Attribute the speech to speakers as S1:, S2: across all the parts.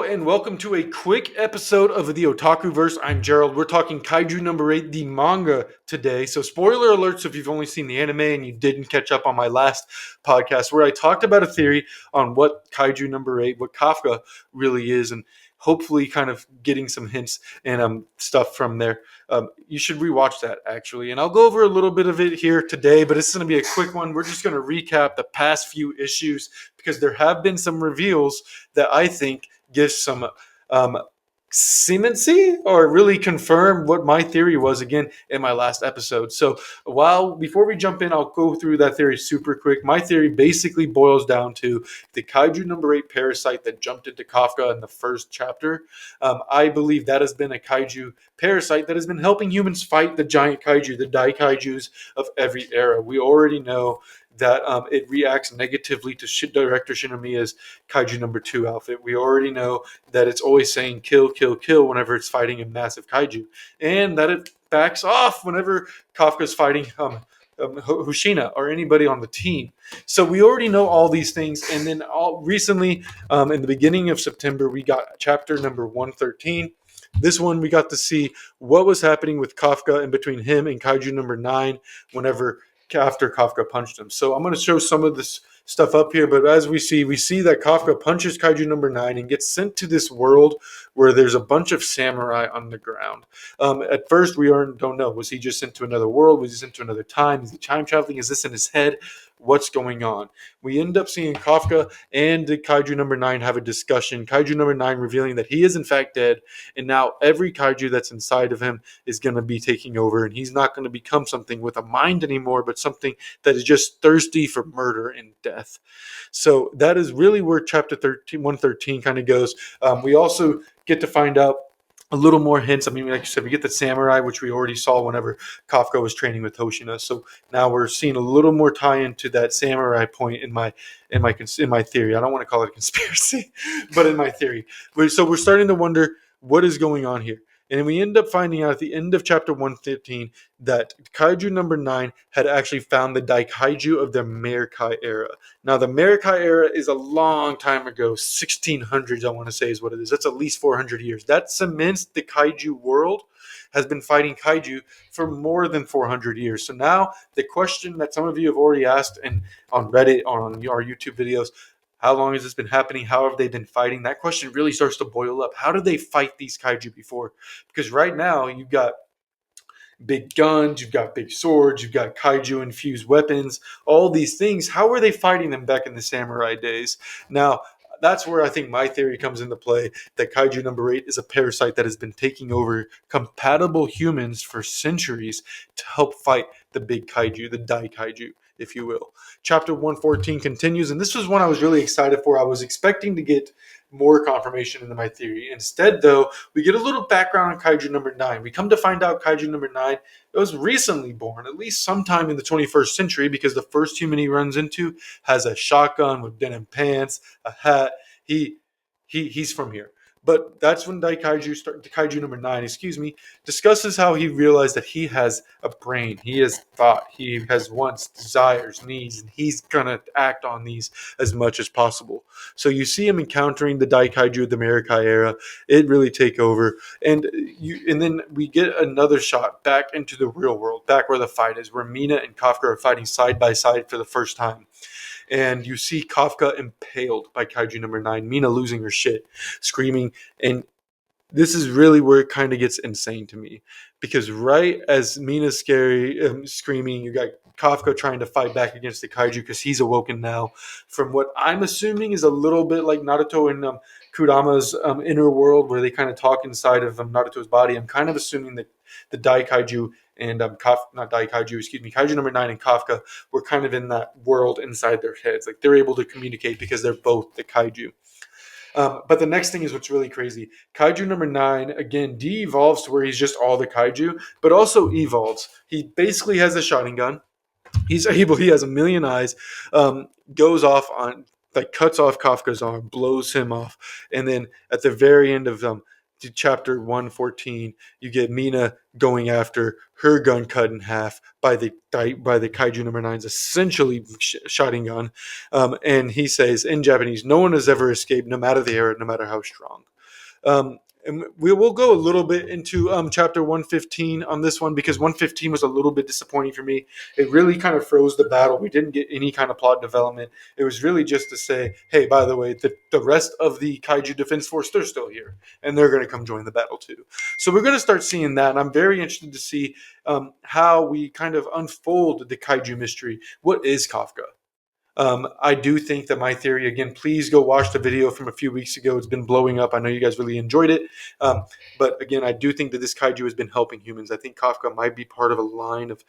S1: and welcome to a quick episode of the Otakuverse. I'm Gerald. We're talking Kaiju number 8, the manga, today. So, spoiler alerts if you've only seen the anime and you didn't catch up on my last podcast, where I talked about a theory on what Kaiju number 8, what Kafka really is, and hopefully kind of getting some hints and stuff from there. You should rewatch that, actually. And I'll go over a little bit of it here today, but it's going to be a quick one. We're just going to recap the past few issues because there have been some reveals that I think gives some semency or really confirm what my theory was again in my last episode. So before we jump in, I'll go through that theory super quick. My theory basically boils down to the Kaiju number 8 parasite that jumped into Kafka in the first chapter. I believe that has been a Kaiju parasite that has been helping humans fight the giant Kaiju, the Daikaijus of every era. We already know that it reacts negatively to director Shinomiya's Kaiju number 2 outfit. We already know that it's always saying kill, kill, kill whenever it's fighting a massive Kaiju. And that it backs off whenever Kafka's fighting Hoshina or anybody on the team. So we already know all these things. And then recently, in the beginning of September, we got chapter number 113. This one, we got to see what was happening with Kafka in between him and Kaiju number 9 whenever after Kafka punched him. So I'm going to show some of this stuff up here, but as we see that Kafka punches Kaiju number 9 and gets sent to this world where there's a bunch of samurai on the ground. At first, we don't know. Was he just sent to another world? Was he sent to another time? Is he time traveling? Is this in his head? What's going on? We end up seeing Kafka and the Kaiju number 9 have a discussion. Kaiju number 9 revealing that he is in fact dead, and now every Kaiju that's inside of him is going to be taking over, and he's not going to become something with a mind anymore, but something that is just thirsty for murder and death. So that is really where chapter 113 kind of goes. We also get to find out a little more hints. I mean, like you said, we get the samurai, which we already saw whenever Kafka was training with Hoshina. So now we're seeing a little more tie into that samurai point in my theory. I don't want to call it a conspiracy, but in my theory. So we're starting to wonder what is going on here. And we end up finding out at the end of chapter 115 that Kaiju number 9 had actually found the Daikaiju of the Amerikai era. Now, the Amerikai era is a long time ago, 1600s, I want to say is what it is. That's at least 400 years. That cements the Kaiju world has been fighting Kaiju for more than 400 years. So now the question that some of you have already asked and on Reddit or on our YouTube videos, how long has this been happening? How have they been fighting? That question really starts to boil up. How did they fight these Kaiju before? Because right now you've got big guns, you've got big swords, you've got Kaiju infused weapons, all these things. How were they fighting them back in the samurai days? Now, that's where I think my theory comes into play, that Kaiju number 8 is a parasite that has been taking over compatible humans for centuries to help fight the big Kaiju, the Daikaiju, if you will. Chapter 114 continues, and this was one I was really excited for. I was expecting to get more confirmation into my theory. Instead, though, we get a little background on Kaiju number 9. We come to find out Kaiju number 9 was recently born, at least sometime in the 21st century, because the first human he runs into has a shotgun with denim pants, a hat. He's from here. But that's when Kaiju number 9, discusses how he realized that he has a brain. He has thought. He has wants, desires, needs, and he's going to act on these as much as possible. So you see him encountering the Daikaiju of the Amerikai era. It really take over. And then we get another shot back into the real world, back where the fight is, where Mina and Kafka are fighting side by side for the first time. And you see Kafka impaled by Kaiju number 9, Mina losing her shit, screaming. And this is really where it kind of gets insane to me. Because right as Mina's screaming, you got Kafka trying to fight back against the Kaiju because he's awoken now. From what I'm assuming is a little bit like Naruto and Kurama's inner world, where they kind of talk inside of Naruto's body. I'm kind of assuming that the Daikaiju and Kaiju number 9 and Kafka were kind of in that world inside their heads. Like they're able to communicate because they're both the Kaiju. But the next thing is what's really crazy. Kaiju number 9, again, de-evolves to where he's just all the Kaiju, but also evolves. He basically has a shotgun. He has a million eyes, goes off on, like cuts off Kafka's arm, blows him off. And then at the very end of chapter 114, you get Mina going after her gun cut in half by the Kaiju number 9's essentially shotgun gun. And he says in Japanese, no one has ever escaped, no matter the era, no matter how strong. And we will go a little bit into chapter 115 on this one, because 115 was a little bit disappointing for me. It really kind of froze the battle. We didn't get any kind of plot development. It was really just to say, hey, by the way, the rest of the Kaiju Defense Force, they're still here, and they're going to come join the battle too. So we're going to start seeing that, and I'm very interested to see how we kind of unfold the Kaiju mystery. What is Kafka? I do think that my theory, again, please go watch the video from a few weeks ago. It's been blowing up. I know you guys really enjoyed it. But again, I do think that this kaiju has been helping humans. I think Kafka might be part of a line of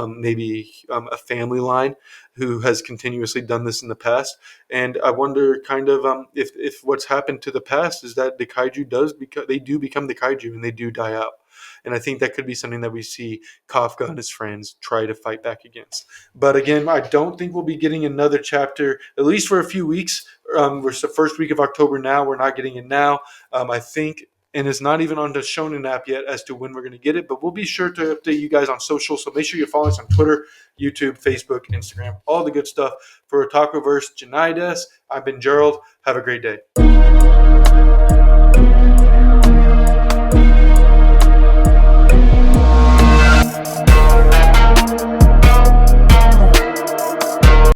S1: maybe a family line who has continuously done this in the past. And I wonder kind of if what's happened to the past is that the kaiju they do become the kaiju and they do die out. And I think that could be something that we see Kafka and his friends try to fight back against. But again, I don't think we'll be getting another chapter, at least for a few weeks. We're the first week of October now. We're not getting it now. I think, and it's not even on the Shonen app yet as to when we're going to get it. But we'll be sure to update you guys on social. So make sure you follow us on Twitter, YouTube, Facebook, Instagram, all the good stuff. For Otakuverse, Janaides, I've been Gerald. Have a great day.